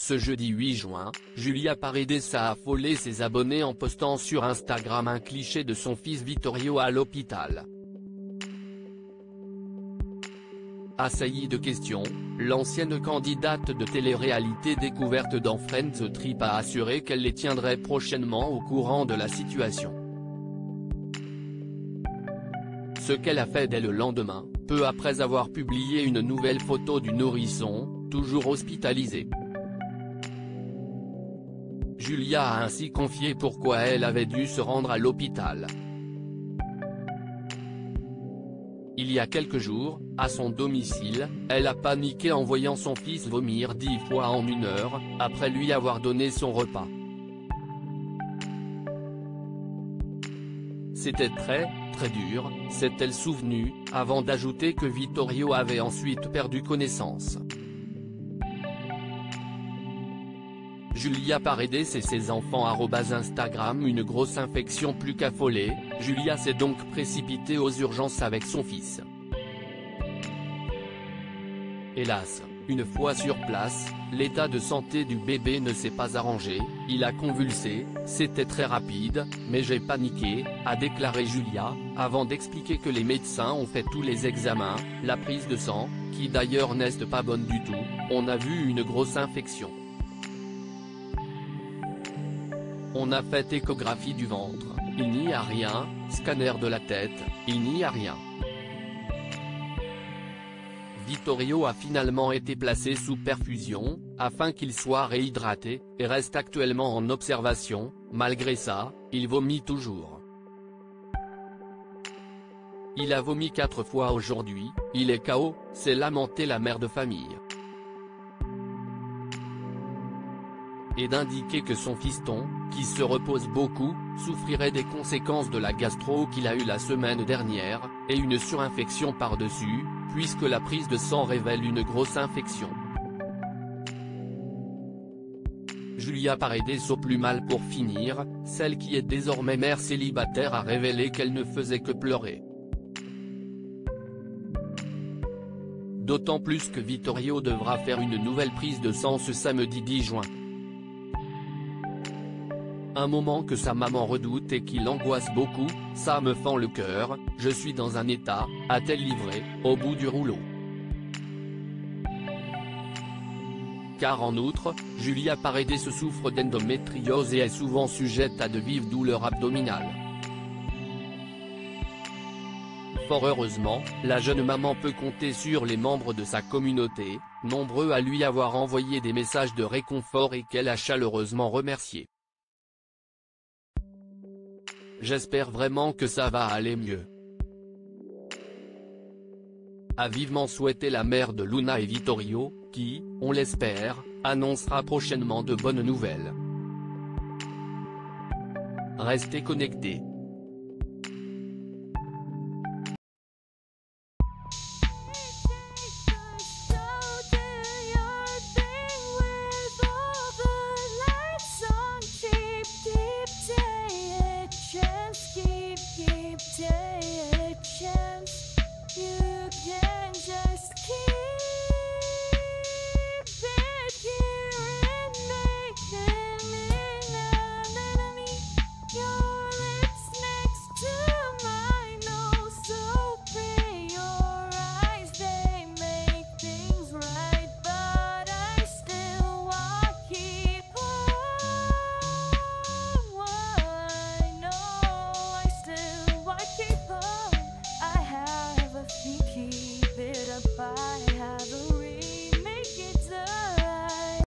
Ce jeudi 8 juin, Julia Paredes a affolé ses abonnés en postant sur Instagram un cliché de son fils Vittorio à l'hôpital. Assaillie de questions, l'ancienne candidate de télé-réalité découverte dans Friends Trip a assuré qu'elle les tiendrait prochainement au courant de la situation. Ce qu'elle a fait dès le lendemain, peu après avoir publié une nouvelle photo du nourrisson, toujours hospitalisé. Julia a ainsi confié pourquoi elle avait dû se rendre à l'hôpital. Il y a quelques jours, à son domicile, elle a paniqué en voyant son fils vomir 10 fois en 1 heure, après lui avoir donné son repas. C'était très dur, s'est-elle souvenue, avant d'ajouter que Vittorio avait ensuite perdu connaissance. Julia Paredes et ses enfants @Instagram Une grosse infection. Plus qu'affolée, Julia s'est donc précipitée aux urgences avec son fils. Hélas, une fois sur place, l'état de santé du bébé ne s'est pas arrangé, il a convulsé, c'était très rapide, mais j'ai paniqué, a déclaré Julia, avant d'expliquer que les médecins ont fait tous les examens, la prise de sang, qui d'ailleurs n'est pas bonne du tout, on a vu une grosse infection. On a fait échographie du ventre, il n'y a rien, scanner de la tête, il n'y a rien. Vittorio a finalement été placé sous perfusion, afin qu'il soit réhydraté, et reste actuellement en observation. Malgré ça, il vomit toujours. Il a vomi 4 fois aujourd'hui, il est KO, s'est lamenté la mère de famille. Et d'indiquer que son fiston, qui se repose beaucoup, souffrirait des conséquences de la gastro qu'il a eue la semaine dernière, et une surinfection par-dessus, puisque la prise de sang révèle une grosse infection. Julia Paredes au plus mal pour finir, celle qui est désormais mère célibataire a révélé qu'elle ne faisait que pleurer. D'autant plus que Vittorio devra faire une nouvelle prise de sang ce samedi 10 juin. Un moment que sa maman redoute et qui l'angoisse beaucoup, ça me fend le cœur, je suis dans un état, a-t-elle livré, au bout du rouleau. Car en outre, Julia Paredes souffre d'endométriose et est souvent sujette à de vives douleurs abdominales. Fort heureusement, la jeune maman peut compter sur les membres de sa communauté, nombreux à lui avoir envoyé des messages de réconfort et qu'elle a chaleureusement remerciés. J'espère vraiment que ça va aller mieux, a vivement souhaité la mère de Luna et Vittorio, qui, on l'espère, annoncera prochainement de bonnes nouvelles. Restez connectés.